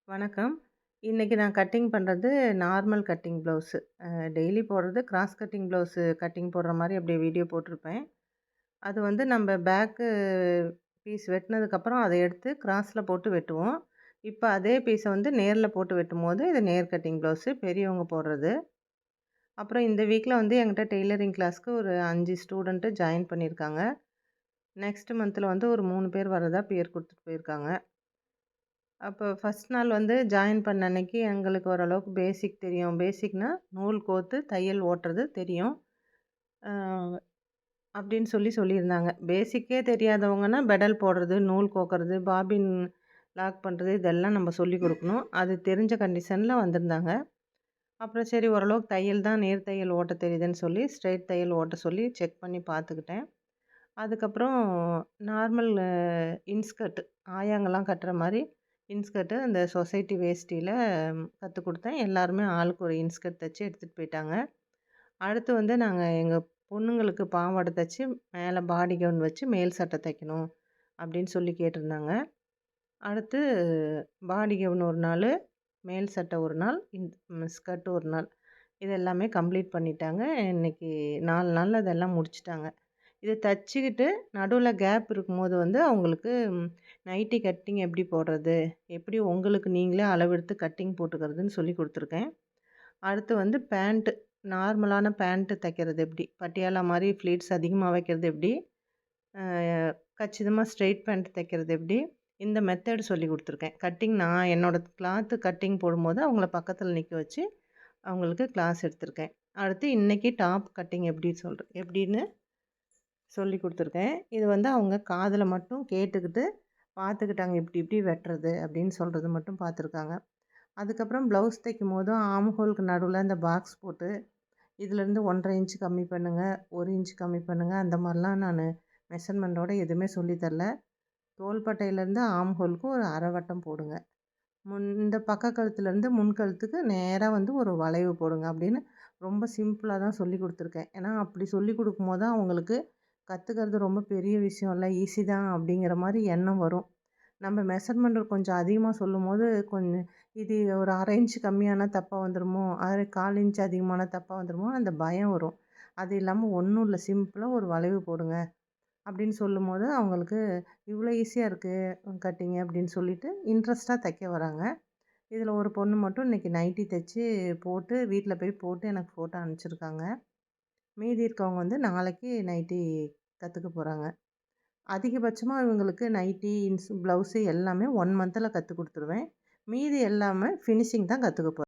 வணக்கம். இன்னைக்கு நான் கட்டிங் பண்ணுறது நார்மல் கட்டிங் ப்ளவுஸு. டெய்லி போடுறது கிராஸ் கட்டிங் ப்ளவுஸு கட்டிங் போடுற மாரி அப்படியே வீடியோ போட்டிருப்பேன். அது வந்து நம்ம பேக்கு பீஸ் வெட்டினதுக்கப்புறம் அதை எடுத்து கிராஸில் போட்டு வெட்டுவோம். இப்போ அதே பீஸை வந்து நேரில் போட்டு வெட்டும்போது இது நேர் கட்டிங் ப்ளவுஸு பெரியவங்க போடுறது. அப்புறம் இந்த வீக்கில் வந்து என்கிட்ட டெய்லரிங் கிளாஸ்க்கு ஒரு 5 ஸ்டூடெண்ட்டு ஜாயின் பண்ணியிருக்காங்க. நெக்ஸ்ட் மந்த்தில் வந்து ஒரு 3 பேர் வரதா பேர் கொடுத்துட்டு போயிருக்காங்க. அப்போ ஃபர்ஸ்ட் நாள் வந்து ஜாயின் பண்ண அன்னைக்கு எங்களுக்கு ஓரளவுக்கு பேசிக் தெரியும். பேசிக்னா நூல் கோர்த்து தையல் ஓட்டுறது தெரியும். அ அப்படின்னு சொல்லியிருந்தாங்க. பேசிக்கே தெரியாதவங்கன்னா பெடல் போடுறது, நூல் கோர்க்கறது, பாபின் லாக் பண்ணுறது இதெல்லாம் நம்ம சொல்லிக் கொடுக்கணும். அது தெரிஞ்ச கண்டிஷனில் வந்திருந்தாங்க. அப்புறம் சரி ஓரளவுக்கு தையல் தான் நேர் தையல் ஓட்ட தெரியுதுன்னு சொல்லி ஸ்ட்ரெயிட் தையல் ஓட்ட சொல்லி செக் பண்ணி பார்த்துக்கிட்டேன். அதுக்கப்புறம் நார்மல் இன்ஸ்கர்ட் ஆயாங்கலாம் கட்டுற மாரி இன்ஸ்கர்ட்டு அந்த சொசைட்டி வேஷ்டியில கத்துக் குடுத்தேன். எல்லாருமே ஆளுக்கு ஒரு இன்ஸ்கர்ட் தச்சு எடுத்துட்டு போயிட்டாங்க. அடுத்து வந்து நாங்க எங்க பொண்ணுங்களுக்கு பாவாடை தச்சு மேலே பாடி கவுன் வச்சு மேல் சட்டை தைக்கணும் அப்படின்னு சொல்லி கேட்டிருந்தாங்க. அடுத்து பாடி கவுன் ஒரு நாள், மேல் சட்டை ஒரு நாள், ஸ்கர்ட் ஒரு நாள். இது எல்லாமே கம்ப்ளீட் பண்ணிட்டாங்க. இன்னைக்கு 4 நாள்ல அதெல்லாம் முடிச்சுட்டாங்க. இத தச்சுக்கிட்டு நடுவுல கேப் இருக்கும்போது வந்து அவங்களுக்கு நைட்டி கட்டிங் எப்படி போடுறது? எப்படி உங்களுக்கு நீங்களே அளவெடுத்து கட்டிங் போட்டுக்கிறதுன்னு சொல்லிக் குடுத்துருக்கேன். அடுத்து வந்து பேண்ட் நார்மலான பேண்ட் தைக்கிறது எப்படி? பட்டியாலா மாரி ஃப்ளீட்ஸ் அதிகமா வைக்கிறது எப்படி? அ கச்சிதமா ஸ்ட்ரெயிட் பேண்ட் தைக்கிறது எப்படி? இந்த மெத்தட் சொல்லிக் குடுத்துருக்கேன். கட்டிங் நான் என்னோட கிளாத்து கட்டிங் போடும்போது அவங்கள பக்கத்துல நிக்க வச்சு அவங்களுக்கு கிளாஸ் எடுத்திருக்கேன். அடுத்து இன்னைக்கு டாப் கட்டிங் எப்படின்னு சொல்லிக் குடுத்துருக்கேன். இது வந்து அவங்க காதுல மட்டும் கேட்டுக்கிட்டு பார்த்துக்கிட்டாங்க. இப்படி இப்படி வெட்டுறது அப்படின்னு சொல்றது மட்டும் பார்த்துருக்காங்க. அதுக்கப்புறம் ப்ளவுஸ் தைக்கும்போதும் ஆர்ம் ஹோலுக்கு நடுவுல இந்த பாக்ஸ் போட்டு இதுலேருந்து 1 1/2 இன்ச் கம்மி பண்ணுங்க, 1 இன்ச் கம்மி பண்ணுங்க அந்த மாரிலாம் நானு மெஷர்மெண்டோட எதுவுமே சொல்லி தரல. தோள்பட்டையிலேருந்து ஆர்ம் ஹோலுக்கு ஒரு அரை வட்டம் போடுங்க. இந்த பக்க கழுத்துலேருந்து முன் கழுத்துக்கு நேரா வந்து ஒரு வளைவு போடுங்க அப்படின்னு ரொம்ப சிம்பிளா தான் சொல்லிக் குடுத்துருக்கேன். ஏன்னா அப்படி சொல்லிக் குடுக்கும்போது தான் அவங்களுக்கு கத்துக்கிறது ரொம்ப பெரிய விஷயம் இல்ல, ஈஸி தான் அப்படிங்கிற மாரி எண்ணம் வரும். நம்ம மெஷர்மெண்ட் கொஞ்சம் அதிகமா சொல்லும்போது கொஞ்சம் இது ஒரு 1/2 இன்ச் கம்மியானா தப்பா வந்துருமோ, 1/4 இன்ச் அதிகமானா தப்பா வந்துருமோ அந்த பயம் வரும். அது இல்லாம ஒண்ணும் இல்ல சிம்பிளா ஒரு வளைவு போடுங்க அப்படின்னு சொல்லும்போது அவங்களுக்கு இவ்வளோ ஈஸியா இருக்கு கட்டிங் அப்படின்னு சொல்லிட்டு இன்ட்ரெஸ்ட்டா தைக்க வராங்க. இதில ஒரு பொண்ணு மட்டும் இன்னைக்கு நைட்டி தைச்சு போட்டு வீட்ல போய் போட்டு எனக்கு ஃபோட்டோ அனுப்பிச்சிருக்காங்க. மீதி இருக்கவங்க வந்து நாளைக்கு நைட்டி கத்துக்க போறாங்க. அதிகபட்சமா இவங்களுக்கு நைட்டி, ப்ளவுஸு எல்லாமே 1 மந்த்ல கத்துக் குடுத்துருவேன். மீதி எல்லாமே ஃபினிஷிங் தான் கத்துக்க போறேன்.